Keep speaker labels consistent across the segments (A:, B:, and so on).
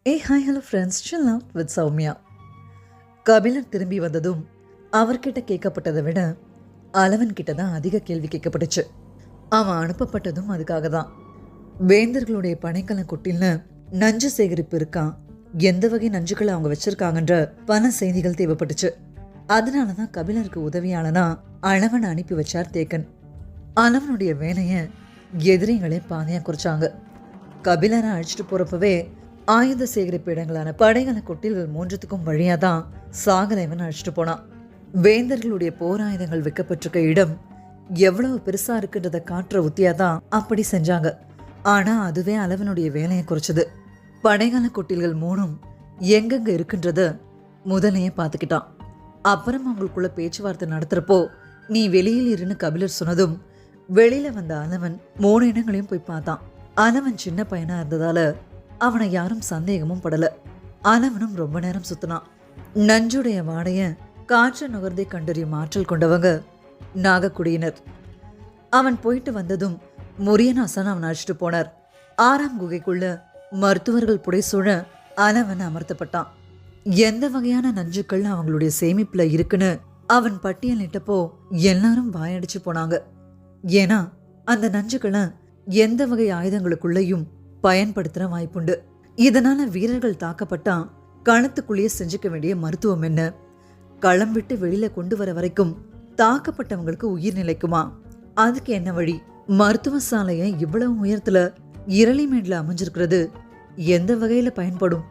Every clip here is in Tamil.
A: Hi hello friends, chill out with Soumya. Kapilar திரும்பி வந்ததும் அவர்கிட்ட கேட்கப்பட்டதை விட அளவன் கிட்ட தான் அதிக கேள்வி கேட்கப்பட்டுச்சு. அவன் அனுப்பப்பட்டதும் அதுக்காக தான். வேந்தர்களுடைய பனைக்கல குட்டில்னு நஞ்சு சேகரிப்பு இருக்கான், எந்த வகை நஞ்சுகளை அவங்க வச்சிருக்காங்கன்ற பல செய்திகள் தேவைப்பட்டுச்சு. அதனால தான் கபிலருக்கு உதவியாளனா அளவனை அனுப்பி வச்சார் தேக்கன். அளவனுடைய வேலையை எதிரிகளே பாதையா குறிச்சாங்க. கபிலரை அழைச்சிட்டு போறப்பவே ஆயுத சேகரிப்பு இடங்களான படைகள கொட்டில்கள் 3த்துக்கும் வழியாதான் சாகலைவன் அழைச்சிட்டு போனான். வேந்தர்களுடைய போர் ஆயுதங்கள் வைக்கப்பட்டிருக்க இடம் எவ்வளவு பெருசா இருக்குன்றத காட்டுற உத்தியாதான் அப்படி செஞ்சாங்க. ஆனா அதுவே அளவனுடைய வேலையை குறைச்சது. படைகள கொட்டில்கள் 3ம் எங்கெங்க இருக்குன்றத முதலையே பார்த்துக்கிட்டான். அப்புறம் அவங்களுக்குள்ள பேச்சுவார்த்தை நடத்துறப்போ நீ வெளியில் இருன்னு கபிலர் சொன்னதும் வெளியில வந்த அளவன் 3 இடங்களையும் போய் பார்த்தான். அளவன் சின்ன பையனா இருந்ததால அவனை யாரும் சந்தேகமும் படல. அளவனும் ரொம்ப நேரம் சுத்தினான். நஞ்சுடைய வாடைய காற்ற நுகர்ந்தே கண்டறியும் ஆற்றல் கொண்டவங்க நாகக்குடியினர். அவன் போயிட்டு வந்ததும் முரியனாசன் அவன் அழைச்சிட்டு போனார். 6ஆம் குகைக்குள்ள மருத்துவர்கள் புடைசூழ அளவன் அமர்த்தப்பட்டான். எந்த வகையான நஞ்சுக்கள் அவங்களுடைய சேமிப்புல இருக்குன்னு அவன் பட்டியலிட்டப்போ எல்லாரும் வாயடிச்சு போனாங்க. ஏன்னா அந்த நஞ்சுக்களை எந்த வகை ஆயுதங்களுக்குள்ளேயும் பயன்படுத்துற வாய்ப்புண்டு. இதனால வீரர்கள் தாக்கப்பட்டா களத்துக்குள்ளேயே செஞ்சுக்க வேண்டிய மருத்துவம் என்ன, களம் விட்டு வெளியில கொண்டு வர வரைக்கும் தாக்கப்பட்டவங்களுக்கு உயிர் நிலைக்குமா, அதுக்கு என்ன வழி, மருத்துவ சாலையை இவ்வளவு உயரத்துல இரளிமேட்ல அமைஞ்சிருக்கிறது எந்த வகையில பயன்படும்,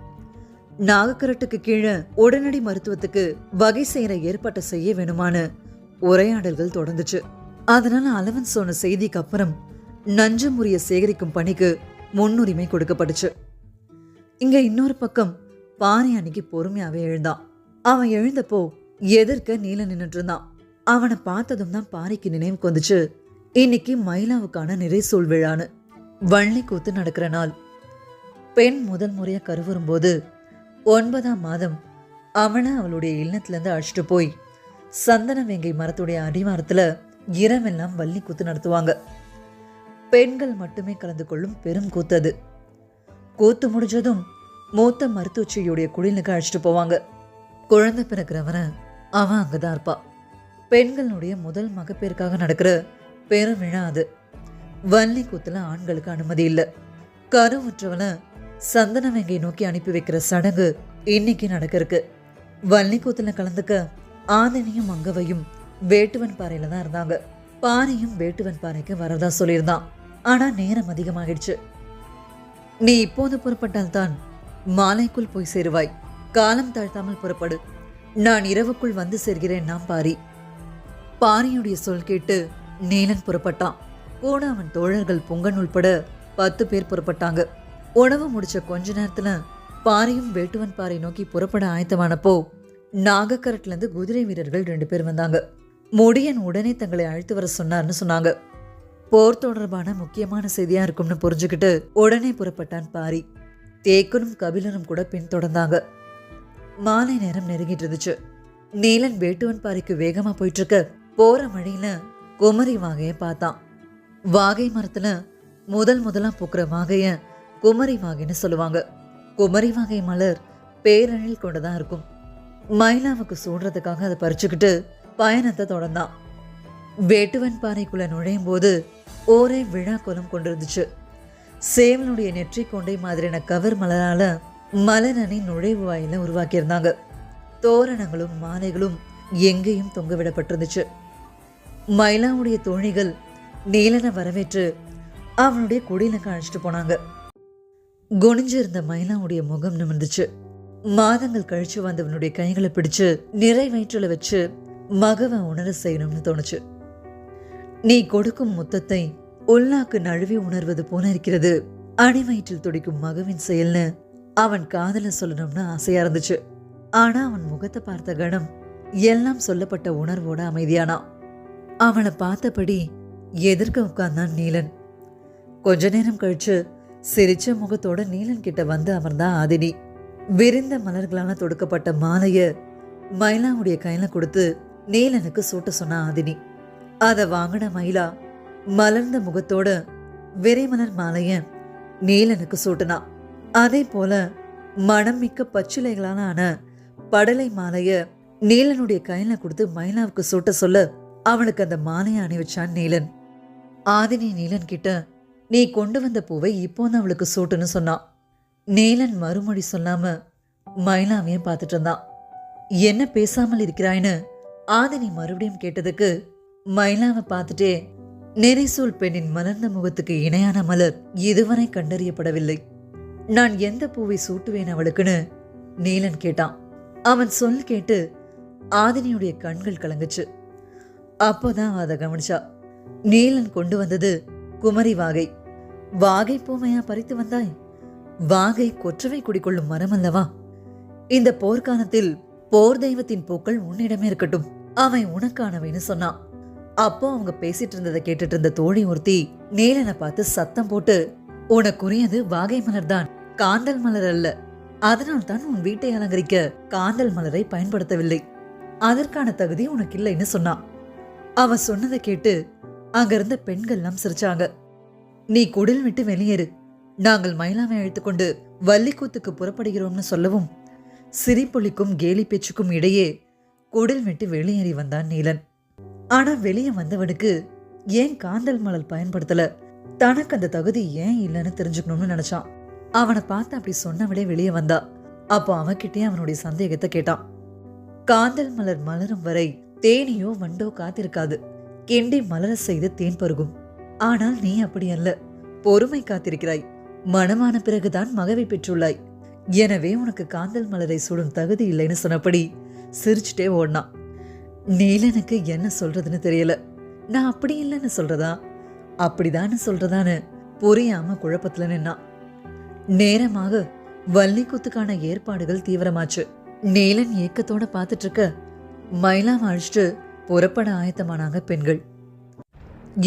A: நாகக்கரட்டுக்கு கீழே உடனடி மருத்துவத்துக்கு வகை செய்யற ஏற்பாட்டை செய்ய வேணுமான்னு உரையாடல்கள் தொடர்ந்துச்சு. அதனால அளவன் சொன்ன செய்திக்கு அப்புறம் நஞ்சு முறிய சேகரிக்கும் பணிக்கு முன்னுரிமை கொடுக்கப்பட்டுச்சு. இங்க இன்னொரு பக்கம் பாரி அன்னைக்கு பொறுமையாவே எழுந்தான். அவன் எழுந்தப்போ எதிர்க்க நீல நின்னுட்டு இருந்தான். அவனை பார்த்ததும் தான் பாரிக்கு நினைவுக்கு வந்துச்சு, இன்னைக்கு மயிலாவுக்கான நிறைசூல் விழான்னு. வள்ளி கூத்து நடக்கிற நாள். பெண் முதல் முறையா கருவுறும் போது 9ஆம் மாதம் அவனை அவளுடைய இல்லத்துல இருந்து அழைச்சிட்டு போய் சந்தன வேங்கை மரத்துடைய அடிவாரத்துல இரவெல்லாம் வள்ளி கூத்து நடத்துவாங்க. பெண்கள் மட்டுமே கலந்து கொள்ளும் பெரும் கூத்து அது. கூத்து முடிஞ்சதும் மூத்த மருத்துவச்சியுடைய குடிலுக்கு அழைச்சிட்டு போவாங்க. குழந்தை பிறக்கிறவன அவன் அங்கதான் இருப்பா. பெண்களுடைய முதல் மகப்பேருக்காக நடக்கிற பெரும் விழா அது. வள்ளி கூத்துல ஆண்களுக்கு அனுமதி இல்லை. கருவுற்றவனை சந்தன வேங்கை நோக்கி அனுப்பி வைக்கிற சடங்கு இன்னைக்கு நடக்க இருக்கு. வள்ளி கூத்துல கலந்துக்க ஆதினியும் அங்கவையும் வேட்டுவன் பாறையில தான் இருந்தாங்க. பாரியும் வேட்டுவன் பாறைக்கு வரதா சொல்லியிருந்தான். ஆனா நேரம் அதிகமாகிடுச்சு. நீ இப்போது புறப்பட்டால்தான் மாலைக்குள் போய் சேருவாய், காலம் தாழ்த்தாமல் புறப்படு, நான் இரவுக்குள் வந்து சேர்கிறேன் நாம் பாரி. பாரியுடைய சொல் கேட்டு நீலன் புறப்பட்டான். கூட அவன் தோழர்கள் பொங்கன் உள்பட 10 பேர் புறப்பட்டாங்க. உணவு முடிச்ச கொஞ்ச நேரத்துல பாரியும் வேட்டுவன் பாறை நோக்கி புறப்பட ஆயத்தமானப்போ நாகக்கரட்ல இருந்து குதிரை வீரர்கள் 2 பேர் வந்தாங்க. முடியன் உடனே தங்களை அழைத்து வர சொன்னார்னு சொன்னாங்க. போர் தொடர்பான முக்கியமான செய்தியா இருக்கும்னு புரிஞ்சுக்கிட்டு உடனே புறப்பட்டான் பாரி. தேக்கனும் கபிலரும் கூட பின்தொடர்ந்தாங்க. மாலை நேரம் நெருங்கிட்டு இருந்துச்சு. நீலன் வேட்டுவன் பாறைக்கு வேகமா போயிட்டு இருக்க போற வழியில குமரி வாகைய பார்த்தான். வாகை மரத்துல முதலா பூக்குற வாகைய குமரி வாகைன்னு சொல்லுவாங்க. குமரி வாகை மலர் பேரழில் கொண்டுதான் இருக்கும். மயிலாவுக்கு சூடுறதுக்காக அதை பறிச்சுக்கிட்டு பயணத்தை தொடர்ந்தான். வேட்டுவன் பாறைக்குள்ள நுழையும் போது ஒரே விழா கோலம் கொண்டிருந்துச்சு. சேவனுடைய நெற்றி கொண்டை மாதிரியான கவர் மலரால மலரணி நுழைவு வாயில உருவாக்கியிருந்தாங்க. தோரணங்களும் மாலைகளும் எங்கேயும் தொங்க விடப்பட்டிருந்துச்சு. மயிலாவுடைய தோழிகள் நீலனை வரவேற்று அவனுடைய குடிலுக்கு அழைச்சிட்டு போனாங்க. குனிஞ்சு இருந்த மயிலாவுடைய முகம் நிமிர்ந்துச்சு. மாதங்கள் கழிச்சு வந்தவனுடைய கைகளை பிடிச்சு நிறை வயிற்றுல வச்சு மகவை உணர செய்யணும்னு தோணுச்சு. நீ கொடுக்கும் முத்தத்தை உள்நாக்கு நழுவி உணர்வது போல இருக்கிறது அடி வயிற்றில் துடிக்கும் மகவின் செயல்னு அவன் காதல சொல்லணும்னு ஆசையா இருந்துச்சு. ஆனா அவன் முகத்தை பார்த்த கணம் எல்லாம் சொல்லப்பட்ட உணர்வோட அமைதியானான். அவளை பார்த்தபடி எதிர்க்க உட்கார்ந்தான் நீலன். கொஞ்ச நேரம் கழிச்சு சிரிச்ச முகத்தோட நீலன் கிட்ட வந்து அமர்ந்தான் ஆதினி. விரிந்த மலர்களால தொடுக்கப்பட்ட மாலைய மயிலாவுடைய கையில கொடுத்து நீலனுக்கு சூட்ட சொன்ன ஆதினி. அத வாங்கின மயிலா மலர்ந்த முகத்தோட விரைமலர் மாலைய நீலனுக்கு சூட்டினான். அதே போல மனம் மிக்க பச்சிலைகளான ஆன படலை மாலைய நீலனுடைய கையில கொடுத்து மைனாவுக்கு சூட்ட சொல்ல அவனுக்கு அந்த மாலையை அணிவிச்சான் நீலன். ஆதினி நீலன் கிட்ட நீ கொண்டு வந்த பூவை இப்போதான் அவளுக்கு சூட்டுன்னு சொன்னான். நீலன் மறுமொழி சொல்லாம மைனாவையும் பார்த்துட்டு இருந்தான். என்ன பேசாமல் இருக்கிறாய்னு ஆதினி மறுபடியும் கேட்டதுக்கு மைனாவை பார்த்துட்டே நிறைசூல் பெண்ணின் மலர்ந்த முகத்துக்கு இணையான மலர் இதுவரை கண்டறியப்படவில்லை. நான் எந்த பூவை சூட்டுவேன் அவளுக்குன்னு நீலன் கேட்டான். அவன் சொல் கேட்டு ஆதினியுடைய கண்கள் கலங்குச்சு. அப்போதான் அதை கவனிச்சா. நீலன் கொண்டு வந்தது குமரி வாகை. வாகை பூமையா பறித்து வந்தாய்? வாகை கொற்றவை குடிக்கொள்ளும் மரம் அல்லவா? இந்த போர்க்காலத்தில் போர் தெய்வத்தின் பூக்கள் உன்னிடமே இருக்கட்டும், அவன் உனக்கானவைன்னு சொன்னான். அப்போ அவங்க பேசிட்டு இருந்ததை கேட்டுட்டு இருந்த தோழி ஒருத்தி நீலனை பார்த்து சத்தம் போட்டு, உனக்குரியது வாகை மலர் தான், காந்தல் மலர் அல்ல. அதனால் தான் உன் வீட்டை அலங்கரிக்க காந்தல் மலரை பயன்படுத்தவில்லை. அதற்கான தகுதி உனக்கு இல்லைன்னு சொன்னான். அவன் சொன்னதை கேட்டு அங்க இருந்த பெண்கள்லாம் சிரிச்சாங்க. நீ குடில் விட்டு வெளியேறு, நாங்கள் மயிலாவை அழைத்துக்கொண்டு வள்ளிக்கூத்துக்கு புறப்படுகிறோம்னு சொல்லவும் சிரிப்பொலிக்கும் கேலி பேச்சுக்கும் இடையே குடில் விட்டு வெளியேறி வந்தான் நீலன். ஆனா வெளியே வந்தவனுக்கு ஏன் காந்தல் மலர் பயன்படுத்தல, தனக்கு அந்த தகுதி ஏன் இல்லைன்னு தெரிஞ்சுக்கணும்னு நினைச்சான். அவனை பார்த்து அப்படி சொன்னவளே வெளியே வந்தா. அப்போ அவன்கிட்டே அவனுடைய சந்தேகத்தை கேட்டான். காந்தல் மலர் மலரும் வரை தேனியோ வண்டோ காத்திருக்காது, கிண்டி மலர செய்து தேன் பருகும். ஆனால் நீ அப்படி அல்ல, பொறுமை காத்திருக்கிறாய். மனமான பிறகுதான் மகவை பெற்றுள்ளாய். எனவே உனக்கு காந்தல் மலரை சுடும் தகுதி இல்லைன்னு சொன்னபடி சிரிச்சுட்டே ஓடினான். நீலனுக்கு என்ன சொல்றதுன்னு தெரியல. நான் அப்படி இல்லைன்னு சொல்றதா அப்படிதான்னு சொல்றதான்னு புரியாம குழப்பத்துல நின்னான். நேரமாக வள்ளிக்கூத்துக்கான ஏற்பாடுகள் தீவிரமாச்சு. நீலன் ஏக்கத்தோட பார்த்துட்டு இருக்க மயிலாவை அழிச்சிட்டு புறப்பட ஆயத்தமானாங்க பெண்கள்.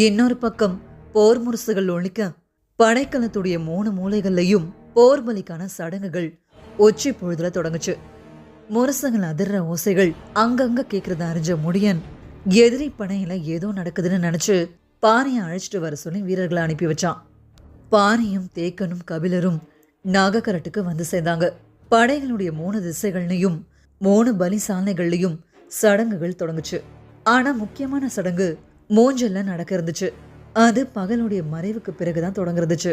A: இன்னொரு பக்கம் போர் முரசுகள் ஒழிக்க படைக்கலத்துடைய 3 மூலைகள்லையும் போர் பலிக்கான சடங்குகள் உச்சி பொழுதுல தொடங்குச்சு. முரசுகள் அதிர்ற ஓசைகள் அங்கங்க கேட்கறத அறிஞ்ச முடியன் எதிரி படையில ஏதோ நடக்குதுன்னு நினைச்சு பாரியை அழைச்சிட்டு வர சொல்லி வீரர்களை அனுப்பி வச்சான். பாரியும் தேக்கனும் கபிலரும் நாகக்கரட்டுக்கு வந்து சேர்ந்தாங்க. படைகளுடைய 3 திசைகள்லையும் 3 பலி சாலைகள்லையும் சடங்குகள் தொடங்குச்சு. ஆனா முக்கியமான சடங்கு மூஞ்சல்ல நடக்க இருந்துச்சு. அது பகலுடைய மறைவுக்கு பிறகுதான் தொடங்குறதுச்சு.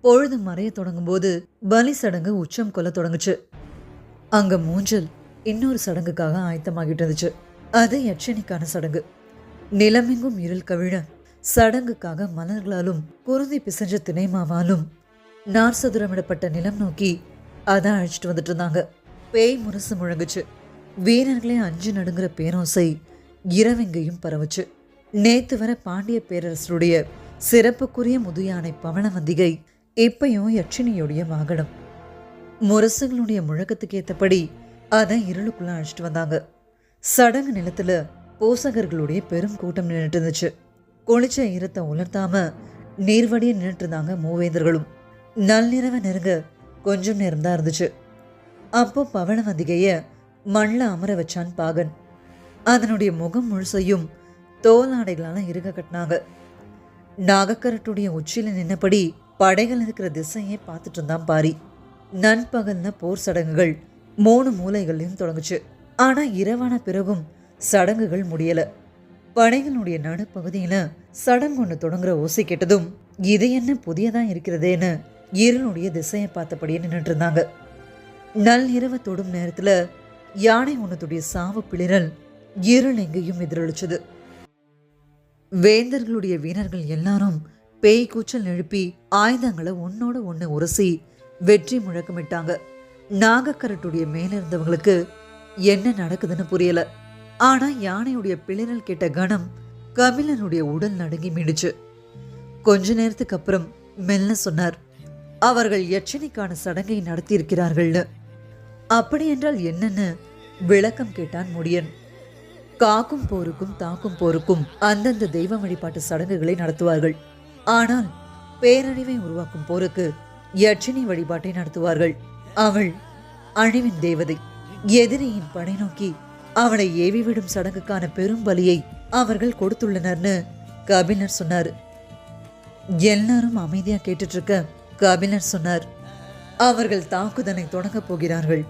A: பொழுது மறைய தொடங்கும் போது பலி சடங்கு உச்சம் கொள்ள தொடங்குச்சு. அங்க மூஞ்சல் இன்னொரு சடங்குக்காக ஆயத்தமாகிட்டு இருந்துச்சு. அது யட்சணிக்கான சடங்கு. நிலமெங்கும் இருள் கவிழ சடங்குக்காக மலர்களாலும் குருதி பிசைஞ்ச திணைமாவாலும் நார்சதுரமிடப்பட்ட நிலம் நோக்கி அதை அழைச்சிட்டு வந்துட்டு இருந்தாங்க. பேய் முரசு முழங்குச்சு. வீரர்களே அஞ்சு நடுங்கிற பேரோசை இரவெங்கையும் பரவுச்சு. நேத்து வர பாண்டிய பேரரசருடைய சிறப்புக்குரிய முதுயானை பவனவந்திகை இப்பயும் யட்சினியுடைய வாகனம். முரசுகளுடைய முழக்கத்துக்கு ஏற்றபடி அதை இருளுக்குள்ள அழைச்சிட்டு வந்தாங்க. சடங்கு நிலத்துல போசகர்களுடைய பெரும் கூட்டம் நின்றுட்டு இருந்துச்சு. கொளிச்ச ஈரத்தை உலர்த்தாம நீர்வடிய நின்றுட்டு இருந்தாங்க மூவேந்தர்களும். நள்ளிரவை நெருங்க கொஞ்சம் நேரம் தான் இருந்துச்சு. அப்போ பவனவந்திகைய மண்ல அமர வச்சான் பாகன். அதனுடைய முகம் முழுசையும் தோலாடைகளால இருக கட்டினாங்க. நாகக்கரட்டுடைய உச்சியில நின்னபடி படைகள் இருக்கிற திசையே பார்த்துட்டு இருந்தான் பாரி. நண்பகல்ல போர் சடங்குகள் 3 மூலைகள்லையும் தொடங்குச்சு. ஆனா இரவான பிறகும் சடங்குகள் முடியல. படைகளுடைய நடுப்பகுதியில சடங்கு ஒன்று தொடங்குற ஓசை கேட்டதும் இது என்ன புதியதா இருக்கிறதேன்னு இருளுடைய திசையை பார்த்தபடியே நின்றுட்டு இருந்தாங்க. நல் இரவு தொடும் நேரத்துல யானை ஒன்னுடைய சாவு பிளிரல் இருள் எங்கேயும் எதிரொலிச்சது. வேந்தர்களுடைய வீரர்கள் எல்லாரும் பேய் கூச்சல் எழுப்பி ஆயுதங்களை ஒன்னோட ஒண்ணு உரசி வெற்றி முழக்கமிட்டாங்க. நாகக்கரட்டுடைய மேல இருந்தவங்களுக்கு என்ன நடக்குதுன்னு புரியல. ஆனா யானையுடைய பிளிரல் கேட்ட கணம் கபிலனுடைய உடல் நடுங்கி மீண்டுச்சு. கொஞ்ச நேரத்துக்கு அப்புறம் மெல்ல சொன்னார், அவர்கள் யட்சணிக்கான சடங்கை நடத்தி இருக்கிறார்கள்னு. அப்படி என்றால் என்னன்னு விளக்கம் கேட்டான் முடியன். காக்கும் போருக்கும் தாக்கும் போருக்கும் அந்தந்த தெய்வ வழிபாட்டு சடங்குகளை நடத்துவார்கள். ஆனால் பேரழிவை உருவாக்கும் போருக்கு யட்சினி வழிபாட்டை நடத்துவார்கள். அவள் அழிவின் தேவதை. எதிரியின் படை நோக்கி அவனை ஏவிவிடும் சடங்குக்கான பெரும் பலியை அவர்கள் கொடுத்துள்ளனர்னு கபிலர் சொன்னார். எல்லாரும் அமைதியா கேட்டுட்டு இருக்க கபிலர் சொன்னார், அவர்கள் தாக்குதலை தொடங்கப் போகிறார்கள்